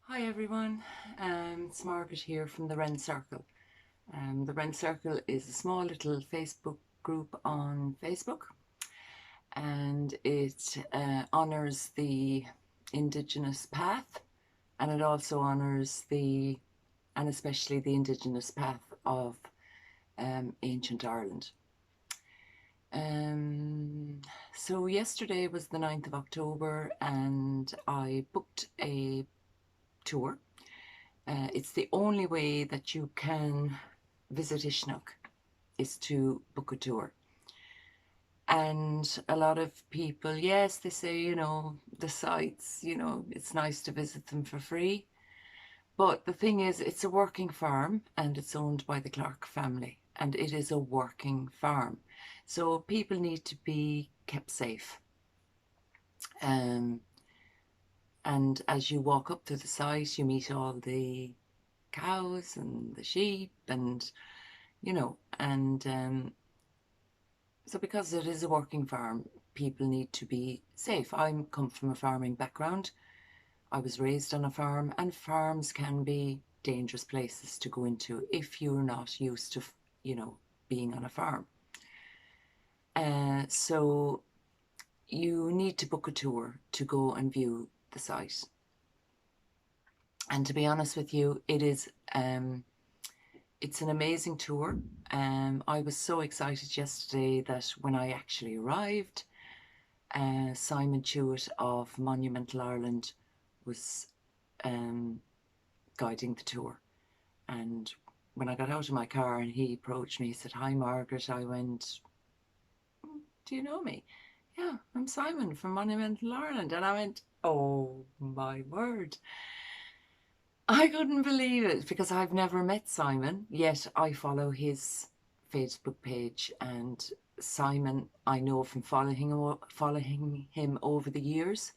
Hi everyone, it's Margaret here from the Wren Circle. The Wren Circle is a small little Facebook group on Facebook, and it honours the Indigenous path, and it also honours and especially the Indigenous path of ancient Ireland. So yesterday was the 9th of October and I booked a tour. It's the only way that you can visit Ushnagh is to book a tour. And a lot of people, yes, they say, you know, the sites, you know, it's nice to visit them for free. But the thing is, it's a working farm and it's owned by the Clarke family, and it is a working farm. So people need to be kept safe. And as you walk up to the site, you meet all the cows and the sheep and, you know, and so because it is a working farm, people need to be safe. I come from a farming background. I was raised on a farm, and farms can be dangerous places to go into if you're not used to, you know, being on a farm. So you need to book a tour to go and view the site. And to be honest with you, it's an amazing tour. I was so excited yesterday that when I actually arrived, Simon Tuitt of Monumental Ireland was guiding the tour. And when I got out of my car and he approached me, he said, "Hi Margaret," I went, "Do you know me?" "Yeah, I'm Simon from Monumental Ireland." And I went, "Oh my word." I couldn't believe it because I've never met Simon, yet I follow his Facebook page, and Simon, I know from following him over the years,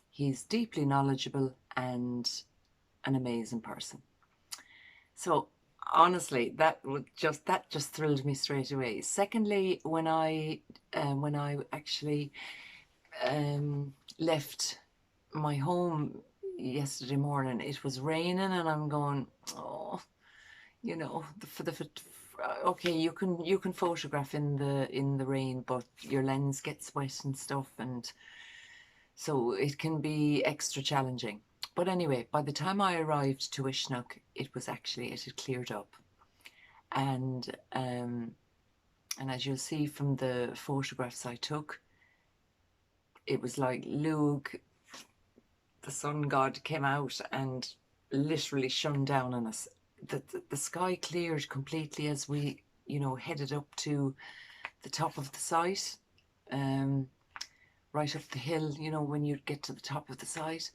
he's deeply knowledgeable and an amazing person. So honestly, that just thrilled me straight away. Secondly, when I actually left my home yesterday morning, it was raining, and I'm going, oh, you know, okay, you can photograph in the rain, but your lens gets wet and stuff, and so it can be extra challenging. But anyway, by the time I arrived to Ushnagh, it had cleared up, and as you'll see from the photographs I took, it was like Luke, the sun god, came out and literally shone down on us. The sky cleared completely as we, you know, headed up to the top of the site, right up the hill, you know, when you get to the top of the site.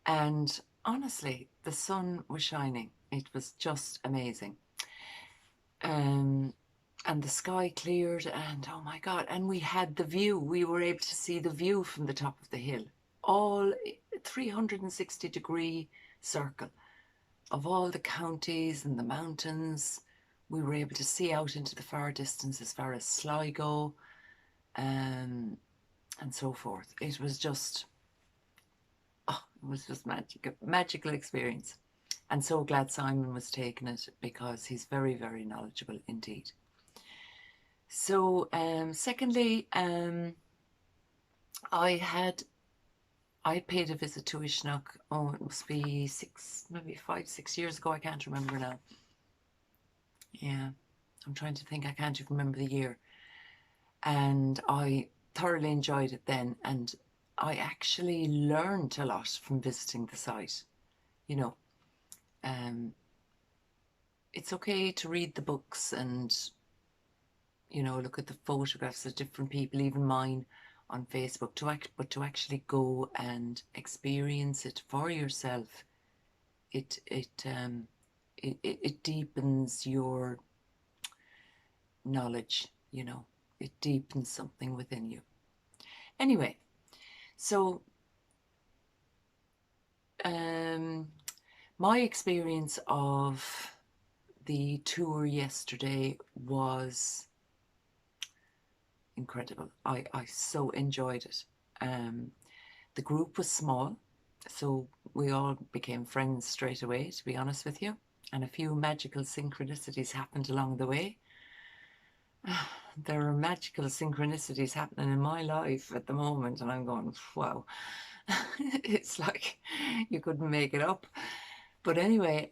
And honestly, the sun was shining. It was just amazing. And the sky cleared, and oh my God, and we had the view. We were able to see the view from the top of the hill, all 360-degree circle of all the counties and the mountains. We were able to see out into the far distance as far as Sligo, and so forth. It was just, magical experience. And so glad Simon was taking it, because he's very, very knowledgeable indeed. So secondly, I paid a visit to Ushnagh, it must be 5-6 years ago, I can't remember now. Yeah, I'm trying to think, I can't even remember the year. And I thoroughly enjoyed it then, and I actually learned a lot from visiting the site. You know, it's okay to read the books and, you know, look at the photographs of different people, even mine, on Facebook, but to actually go and experience it for yourself, it deepens your knowledge, you know, it deepens something within you. Anyway, so my experience of the tour yesterday was incredible. I so enjoyed it. The group was small, so we all became friends straight away, to be honest with you, and a few magical synchronicities happened along the way. There are magical synchronicities happening in my life at the moment, and I'm going, wow. It's like you couldn't make it up. But anyway,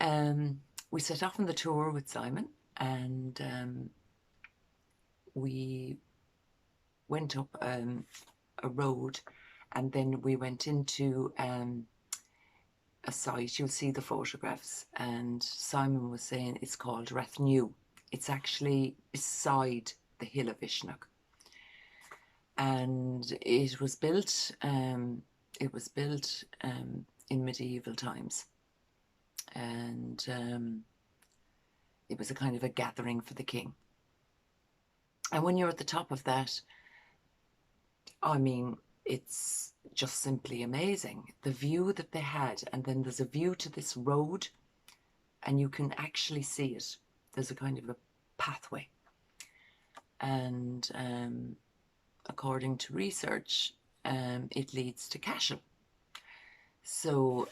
we set off on the tour with Simon, and we went up a road, and then we went into a site. You'll see the photographs, and Simon was saying it's called Rathconrath. It's actually beside the Hill of Uisnigh, and it was built in medieval times, and it was a kind of a gathering for the king. And when you're at the top of that, I mean, it's just simply amazing, the view that they had. And then there's a view to this road, and you can actually see it. There's a kind of a pathway, and according to research, it leads to Cashel. So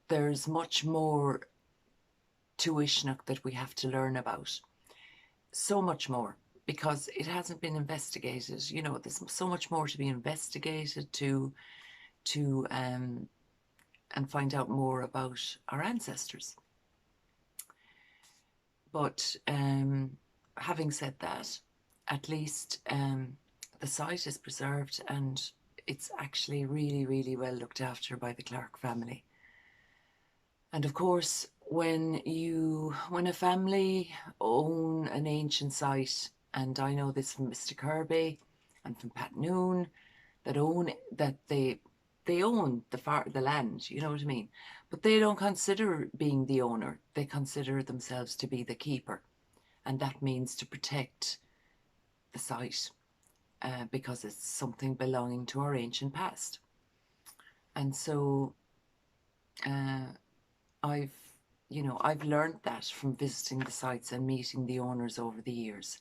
there's much more to Ushnagh that we have to learn about. So much more, because it hasn't been investigated. You know, there's so much more to be investigated to and find out more about our ancestors. But having said that, at least the site is preserved, and it's actually really, really well looked after by the Clarke family. And of course, when a family own an ancient site, and I know this from Mr. Kirby and from Pat Noon, that they own the land, you know what I mean? But they don't consider being the owner. They consider themselves to be the keeper. And that means to protect the site because it's something belonging to our ancient past. And so I've learned that from visiting the sites and meeting the owners over the years.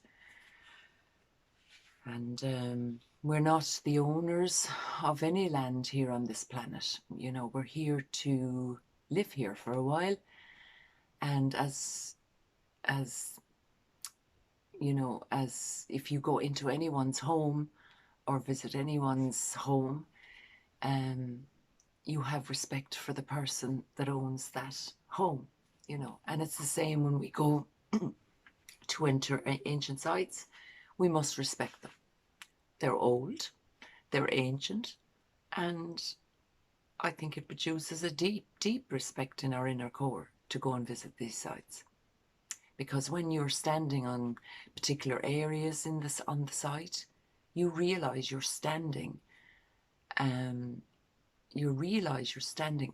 And we're not the owners of any land here on this planet. You know, we're here to live here for a while. And as you know, as if you go into anyone's home or visit anyone's home, you have respect for the person that owns that home, you know. And it's the same when we go to enter ancient sites. We must respect them. They're old, they're ancient, and I think it produces a deep, deep respect in our inner core to go and visit these sites. Because when you're standing on particular areas on the site, you realise you're standing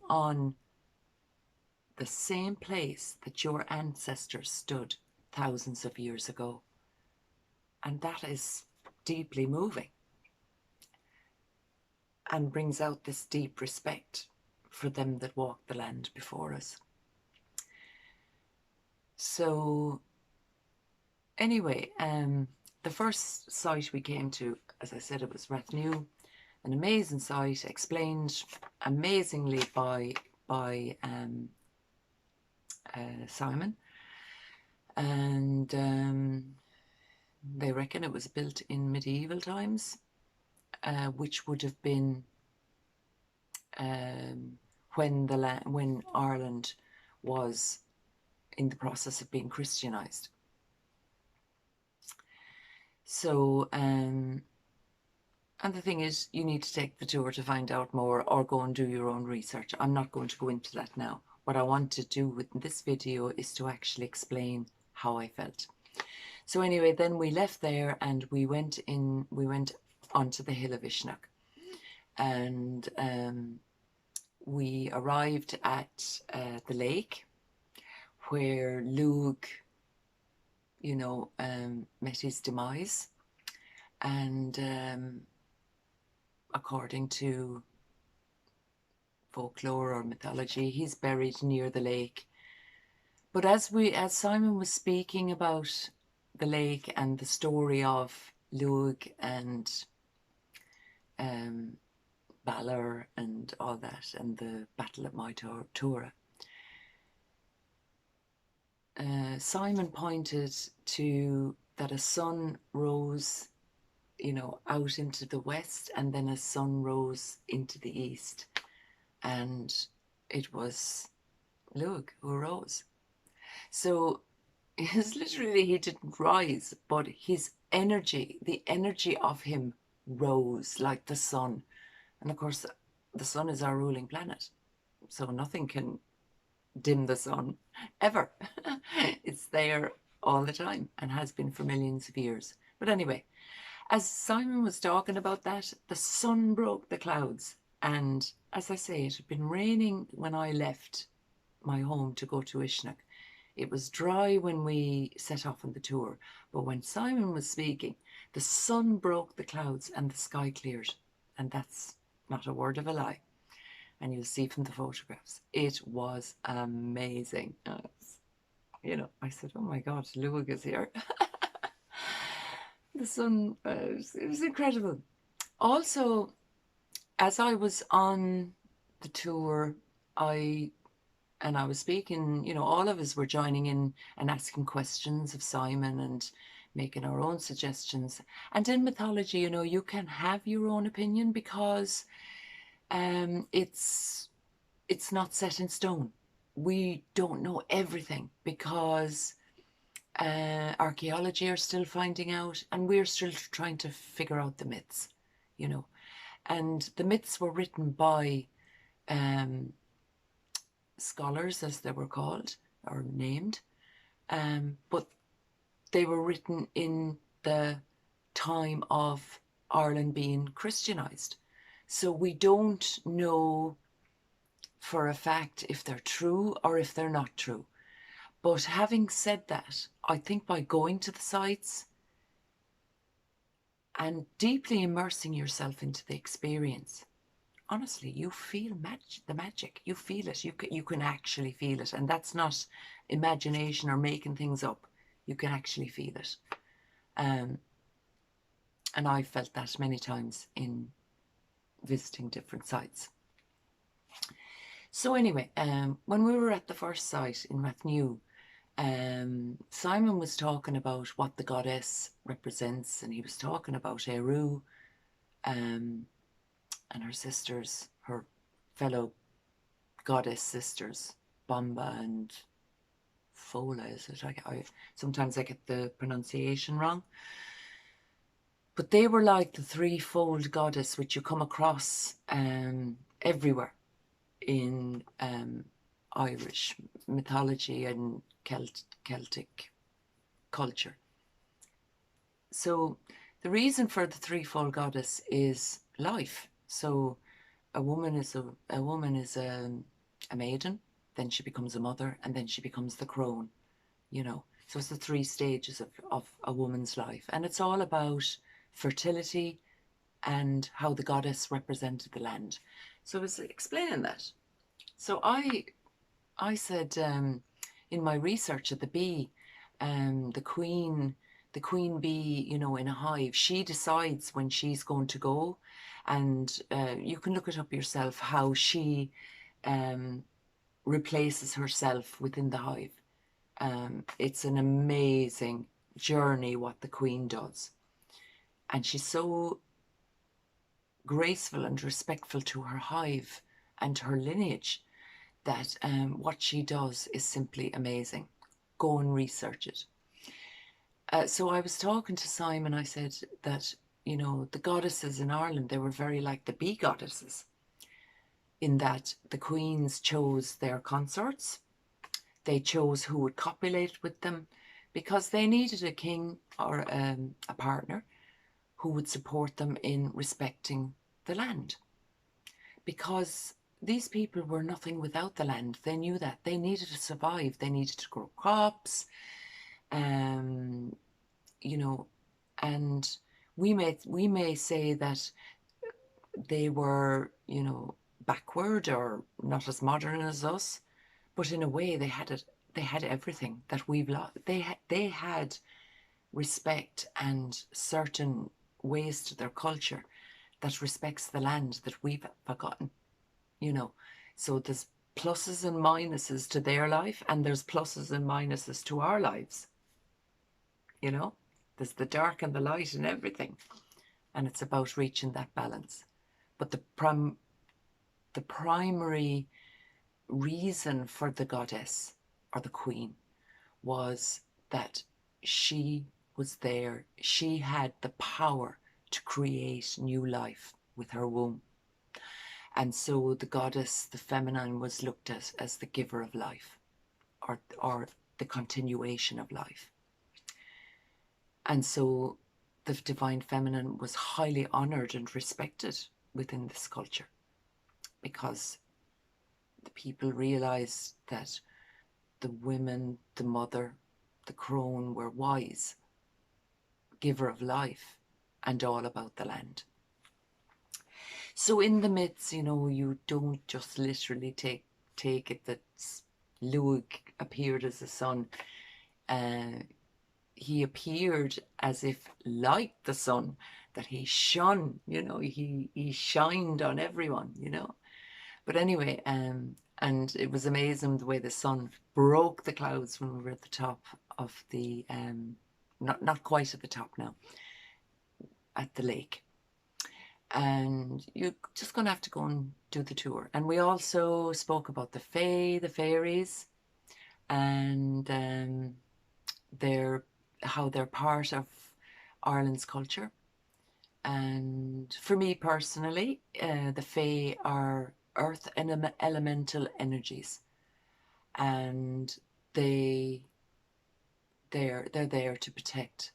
on the same place that your ancestors stood thousands of years ago. And that is deeply moving and brings out this deep respect for them that walked the land before us. So anyway, the first site we came to, as I said, it was Rathconrath, an amazing site, explained amazingly by Simon, and they reckon it was built in medieval times, which would have been when Ireland was in the process of being Christianized. So, and the thing is, you need to take the tour to find out more, or go and do your own research. I'm not going to go into that now. What I want to do with this video is to actually explain how I felt. So anyway, then we left there and we went onto the Hill of Uisnigh, and we arrived at the lake where Luke you know, met his demise, and according to folklore or mythology, he's buried near the lake. But as Simon was speaking about the lake and the story of Luag and Balor and all that, and the battle at Tora, Simon pointed to that a sun rose, you know, out into the west, and then a sun rose into the east, and it was Luag who rose. So it's literally, he didn't rise, but his energy, the energy of him rose like the sun. And of course, the sun is our ruling planet, so nothing can dim the sun ever. It's there all the time and has been for millions of years. But anyway, as Simon was talking about that, the sun broke the clouds. And as I say, it had been raining when I left my home to go to Ushnagh. It was dry when we set off on the tour. But when Simon was speaking, the sun broke the clouds and the sky cleared. And that's not a word of a lie. And you'll see from the photographs, it was amazing. You know, I said, oh my God, Luag is here. The sun, it was incredible. Also, as I was on the tour, I was speaking, you know, all of us were joining in and asking questions of Simon and making our own suggestions. And in mythology, you know, you can have your own opinion because it's not set in stone. We don't know everything because archaeology are still finding out, and we're still trying to figure out the myths, you know. And the myths were written by scholars, as they were called or named, but they were written in the time of Ireland being Christianized. So we don't know for a fact if they're true or if they're not true. But having said that, I think by going to the sites and deeply immersing yourself into the experience, honestly, you feel the magic. You feel it. You can actually feel it. And that's not imagination or making things up. You can actually feel it. And I felt that many times in visiting different sites. So anyway, when we were at the first site in Rathnew, Simon was talking about what the goddess represents, and he was talking about ÉIRU and her sisters, her fellow goddess sisters, Bomba and Fola, is it? Sometimes I get the pronunciation wrong. But they were like the threefold goddess which you come across everywhere in Irish mythology and Celtic culture. So the reason for the threefold goddess is life. So a woman is a maiden, then she becomes a mother, and then she becomes the crone, you know. So it's the 3 stages of a woman's life. And it's all about fertility and how the goddess represented the land. So I was explaining that. So I said in my research at the bee, the queen bee, you know, in a hive, she decides when she's going to go, and you can look it up yourself how she replaces herself within the hive. It's an amazing journey what the queen does, and she's so graceful and respectful to her hive and her lineage that what she does is simply amazing. Go and research it. So I was talking to Simon. I said that, you know, the goddesses in Ireland, they were very like the bee goddesses, in that the queens chose their consorts. They chose who would copulate with them because they needed a king or a partner who would support them in respecting the land. Because these people were nothing without the land. They knew that. They needed to survive. They needed to grow crops. You know, and we may say that they were, you know, backward or not as modern as us, but in a way they had it. They had everything that we've lost. They had respect and certain ways to their culture that respects the land that we've forgotten. You know, so there's pluses and minuses to their life, and there's pluses and minuses to our lives. You know, there's the dark and the light and everything, and it's about reaching that balance. But the primary reason for the goddess or the queen was that she was there. She had the power to create new life with her womb. And so the goddess, the feminine, was looked at as the giver of life, or the continuation of life. And so the divine feminine was highly honoured and respected within this culture, because the people realised that the women, the mother, the crone were wise, giver of life, and all about the land. So in the myths, you know, you don't just literally take it that Luig appeared as a sun. He appeared as if like the sun, that he shone, you know, he shined on everyone, you know. But anyway, and it was amazing the way the sun broke the clouds when we were at the top of the, not quite at the top now, at the lake. And you're just going to have to go and do the tour. And we also spoke about the fae, the fairies, and how they're part of Ireland's culture. And for me personally, the fae are earth and elemental energies, and they're there to protect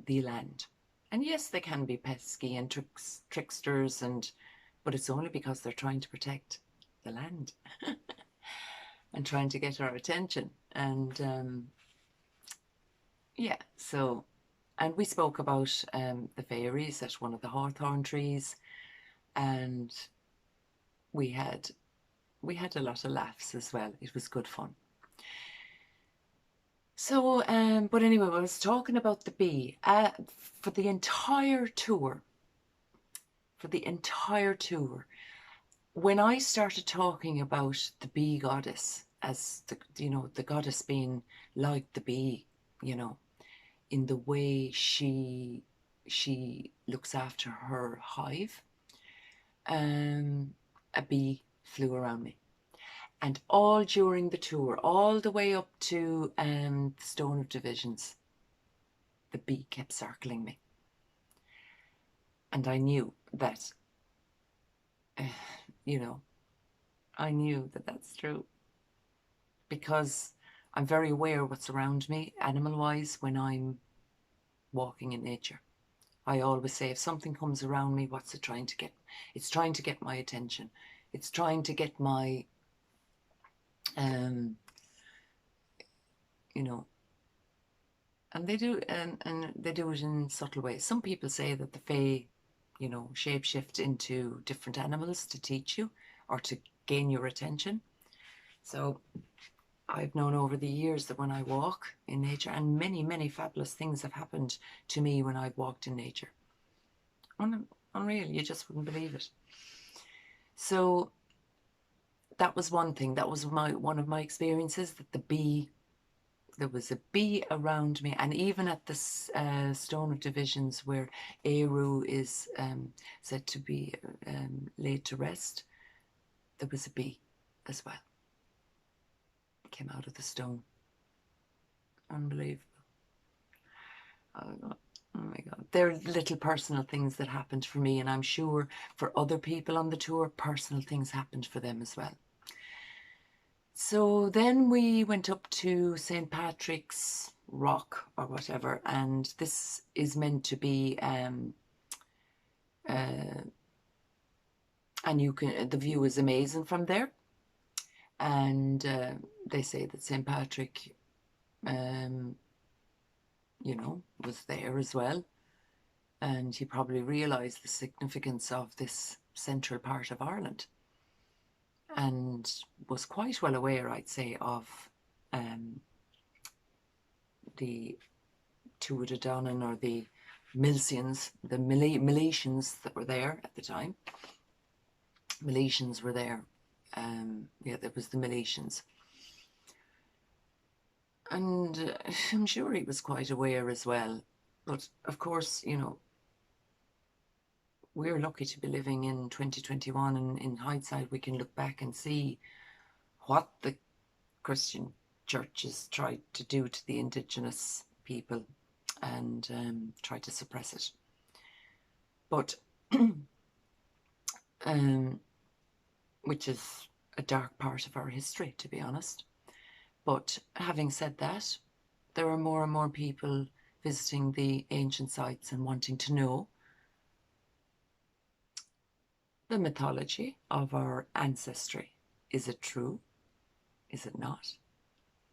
the land. And yes, they can be pesky and tricksters, but it's only because they're trying to protect the land and trying to get our attention. And yeah, so, and we spoke about the fairies at one of the hawthorn trees, and we had a lot of laughs as well. It was good fun. So, but anyway, I was talking about the bee. For the entire tour, when I started talking about the bee goddess as the goddess being like the bee, you know, in the way she looks after her hive, a bee flew around me. And all during the tour, all the way up to the Stone of Divisions, the bee kept circling me. And I knew that, you know, I knew that that's true. Because I'm very aware of what's around me, animal-wise, when I'm walking in nature. I always say, if something comes around me, what's it trying to get? It's trying to get my attention. It's trying to get my... you know, and they do, and they do it in subtle ways. Some people say that the fae, you know, shapeshift into different animals to teach you or to gain your attention. So I've known over the years that when I walk in nature, and many fabulous things have happened to me when I've walked in nature. Unreal, you just wouldn't believe it. So that was one thing. That was one of my experiences, that there was a bee around me. And even at the Stone of Divisions, where ÉIRU is said to be laid to rest, there was a bee as well. It came out of the stone. Unbelievable. Oh my God. There are little personal things that happened for me, and I'm sure for other people on the tour, personal things happened for them as well. So then we went up to St. Patrick's Rock or whatever, and this is meant to be, and the view is amazing from there. And they say that St. Patrick you know, was there as well. And he probably realised the significance of this central part of Ireland, and was quite well aware, I'd say, of the Tuatha Dé Danann, or the Milesians, the Milesians that were there at the time. Milesians were there. Yeah, there was the Milesians. And I'm sure he was quite aware as well. But of course, you know, we're lucky to be living in 2021, and in hindsight we can look back and see what the Christian churches tried to do to the indigenous people, and tried to suppress it. But which is a dark part of our history, to be honest. But having said that, there are more and more people visiting the ancient sites and wanting to know the mythology of our ancestry. Is it true? Is it not?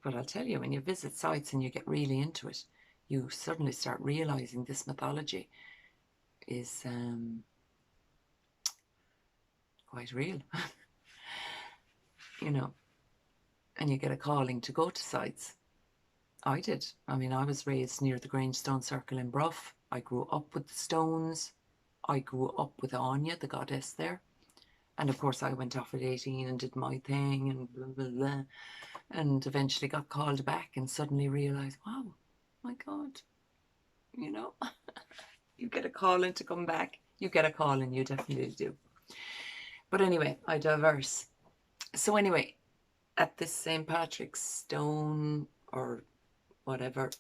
But I'll tell you, when you visit sites and you get really into it, you suddenly start realizing this mythology is quite real. You know, and you get a calling to go to sites. I did. I mean, I was raised near the Grange Stone Circle in Bruff. I grew up with the stones. I grew up with Anya, the goddess there. And of course I went off at 18 and did my thing and blah, blah, blah. And eventually got called back and suddenly realised, wow, my God, you know, you get a calling to come back. You get a calling, you definitely do. But anyway, I diverse. So anyway, at this St. Patrick's stone or whatever,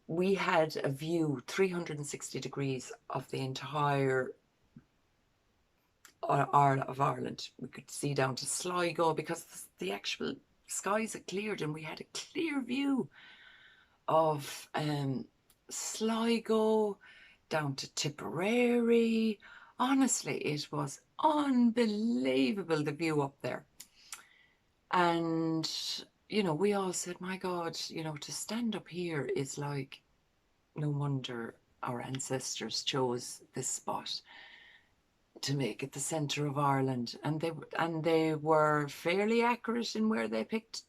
we had a view 360 degrees of the entire of Ireland. We could see down to Sligo because the actual skies had cleared, and we had a clear view of Sligo down to Tipperary. Honestly, it was unbelievable, the view up there. And, you know, we all said, my God, you know, to stand up here is like, no wonder our ancestors chose this spot to make it the centre of Ireland. And they were fairly accurate in where they picked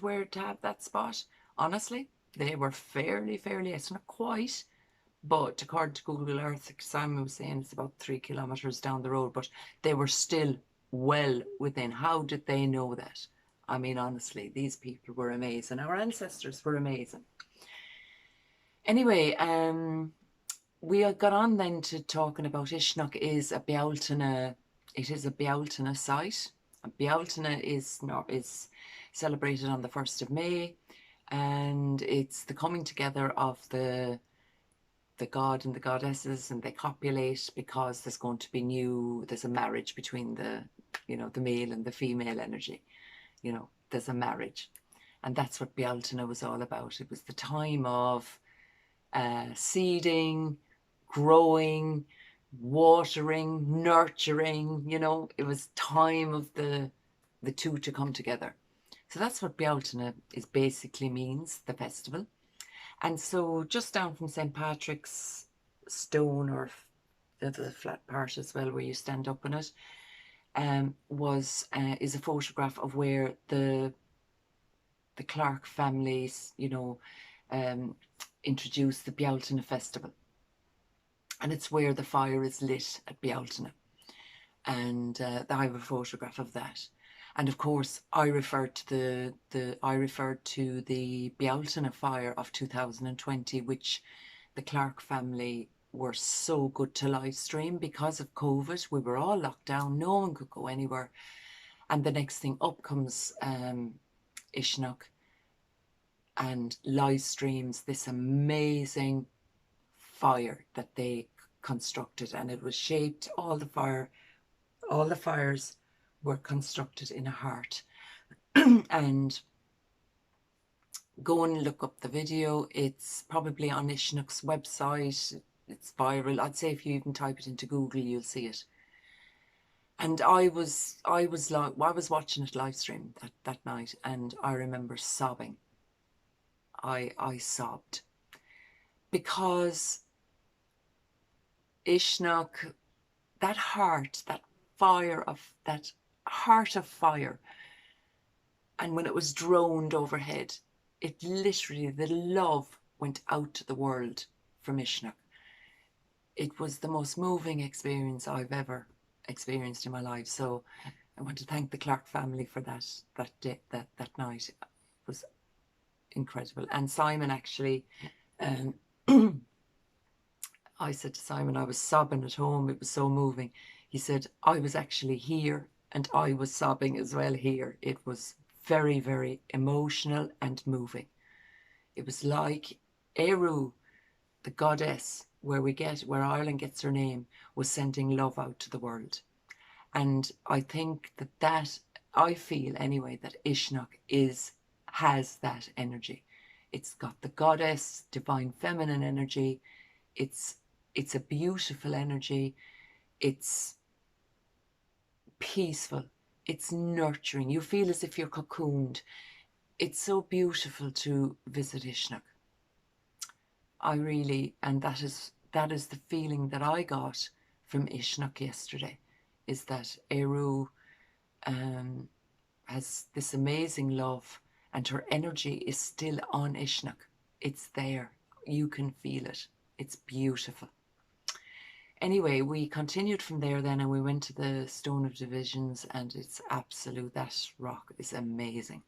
where to have that spot. Honestly, they were fairly, it's not quite, but according to Google Earth, Simon was saying it's about 3 kilometres down the road, but they were still well within. How did they know that? I mean, honestly, these people were amazing. Our ancestors were amazing. Anyway, we got on then to talking about Ushnagh is a Bealtaine. It is a Bealtaine site. Bealtaine is celebrated on the 1st of May, and it's the coming together of the god and the goddesses, and they copulate because there's going to be there's a marriage between the, you know, the male and the female energy. You know, there's a marriage, and that's what Bealtaine was all about. It was the time of seeding, growing, watering, nurturing. You know, it was time of the two to come together. So that's what Bealtaine is basically means, the festival. And so just down from St. Patrick's stone, or the flat part as well where you stand up in it, is a photograph of where the Clarke families, you know, introduced the Bealtaine festival. And it's where the fire is lit at Bealtaine. And I have a photograph of that. And of course, I referred to the Bealtaine fire of 2020, which the Clarke family were so good to live stream because of COVID. We were all locked down, no one could go anywhere. And the next thing up comes Ushnagh, and live streams this amazing fire that they constructed, and it was shaped, all the fires were constructed in a heart. And go and look up the video. It's probably on Uishnagh's website. It's viral. I'd say if you even type it into Google, you'll see it. And I was watching it live stream that night, and I remember sobbing. I sobbed, because Ushnagh, that heart, that heart of fire, and when it was droned overhead, it literally, the love went out to the world from Ushnagh. It was the most moving experience I've ever experienced in my life. So I want to thank the Clarke family for that day, that night. It was incredible. And Simon actually, I said to Simon, I was sobbing at home. It was so moving. He said, I was actually here and I was sobbing as well here. It was very, very emotional and moving. It was like ÉIRU, the goddess, where Ireland gets her name, was sending love out to the world. And I think I feel anyway, that Ushnagh has that energy. It's got the goddess, divine feminine energy. It's a beautiful energy. It's peaceful. It's nurturing. You feel as if you're cocooned. It's so beautiful to visit Ushnagh. And that is the feeling that I got from Ushnagh yesterday, is that ÉIRU has this amazing love, and her energy is still on Ushnagh. It's there. You can feel it. It's beautiful. Anyway, we continued from there then, and we went to the Stone of Divisions, and it's absolute, that rock is amazing.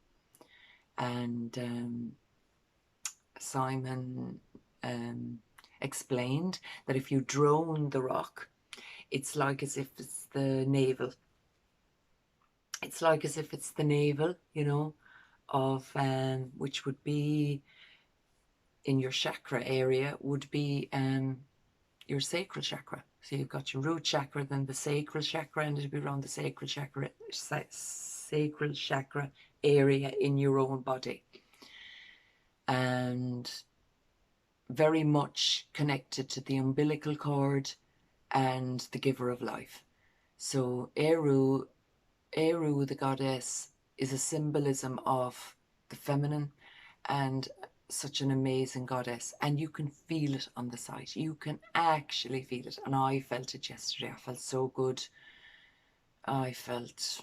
And Simon explained that if you drone the rock, it's like as if it's the navel. It's like as if it's the navel, you know, of which would be in your chakra area, would be your sacral chakra. So you've got your root chakra, then the sacral chakra, and it'll be around the sacral chakra area in your own body. And very much connected to the umbilical cord and the giver of life. So ÉIRU, the goddess, is a symbolism of the feminine, and such an amazing goddess. And you can feel it on the site. You can actually feel it. And I felt it yesterday. I felt so good. I felt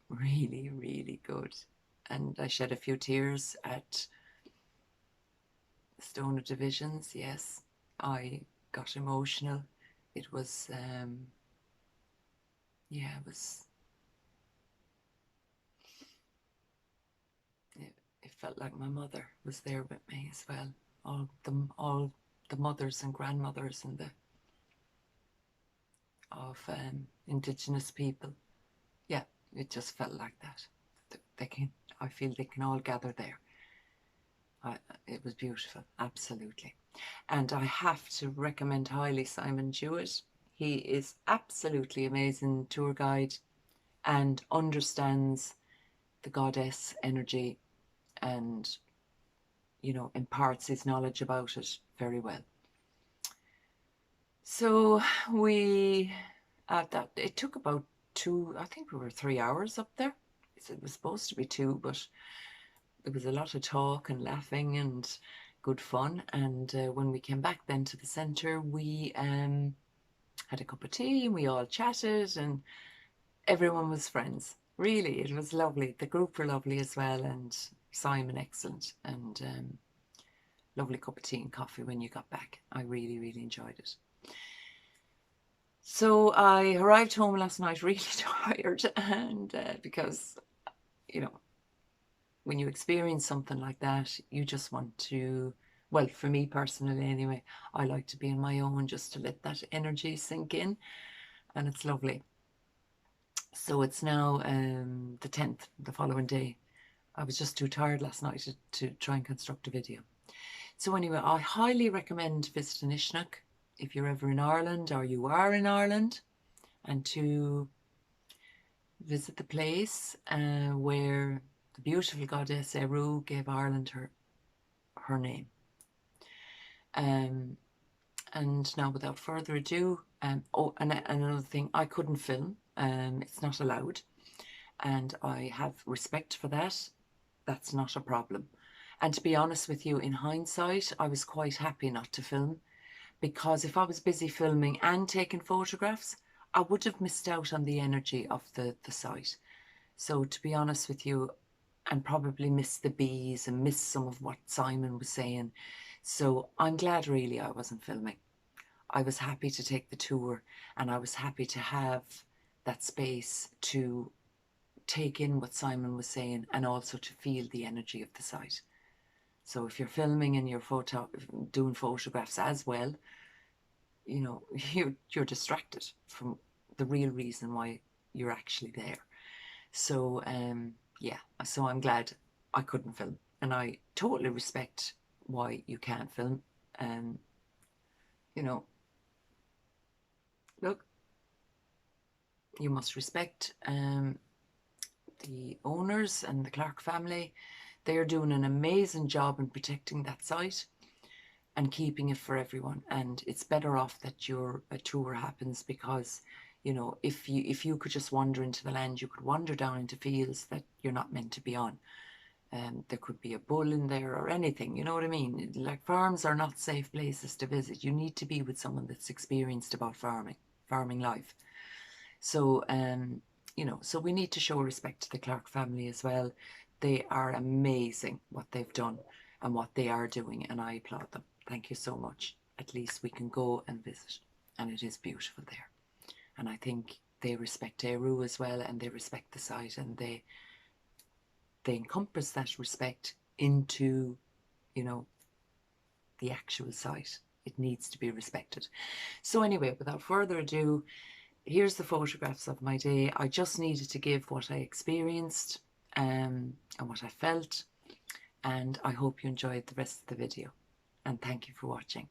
really, really good. And I shed a few tears at Stone of Divisions. Yes, I got emotional. It was it felt like my mother was there with me as well. All the mothers and grandmothers and of Indigenous people. Yeah, it just felt like that. I feel they can all gather there. It was beautiful, absolutely. And I have to recommend highly Simon Jewett. He is absolutely amazing tour guide and understands the goddess energy, and, you know, imparts his knowledge about it very well. So it took about 2, I think we were 3 hours up there. It was supposed to be 2, but there was a lot of talk and laughing and good fun. And when we came back then to the centre, we had a cup of tea and we all chatted, and everyone was friends. Really, it was lovely. The group were lovely as well, and Simon excellent, and lovely cup of tea and coffee when you got back. I really, really enjoyed it. So I arrived home last night really tired, and because, you know, when you experience something like that, you just want to, well, for me personally anyway, I like to be on my own just to let that energy sink in, and it's lovely. So it's now the 10th, the following day. I was just too tired last night to try and construct a video. So anyway, I highly recommend visiting Ushnagh if you're ever in Ireland, or you are in Ireland, and to visit the place where the beautiful goddess ÉIRU gave Ireland her name. And now, without further ado, and another thing, I couldn't film. It's not allowed, and I have respect for that. That's not a problem. And to be honest with you, in hindsight, I was quite happy not to film, because if I was busy filming and taking photographs, I would have missed out on the energy of the site. So to be honest with you, and probably missed the bees and missed some of what Simon was saying. So I'm glad really I wasn't filming. I was happy to take the tour, and I was happy to have that space to take in what Simon was saying and also to feel the energy of the site. So if you're filming and you're doing photographs as well, you know, you're distracted from the real reason why you're actually there. So yeah, so I'm glad I couldn't film, and I totally respect why you can't film. You know, look, you must respect the owners and the Clarke family. They're doing an amazing job in protecting that site and keeping it for everyone. And it's better off that a tour happens, because, you know, if you could just wander into the land, you could wander down into fields that you're not meant to be on. There could be a bull in there or anything, you know what I mean? Like, farms are not safe places to visit. You need to be with someone that's experienced about farming life. So, you know, so we need to show respect to the Clarke family as well. They are amazing what they've done and what they are doing, and I applaud them. Thank you so much. At least we can go and visit, and it is beautiful there. And I think they respect ÉIRU as well, and they respect the site, and they encompass that respect into, you know, the actual site. It needs to be respected. So anyway, without further ado, here's the photographs of my day. I just needed to give what I experienced and what I felt, and I hope you enjoyed the rest of the video, and thank you for watching.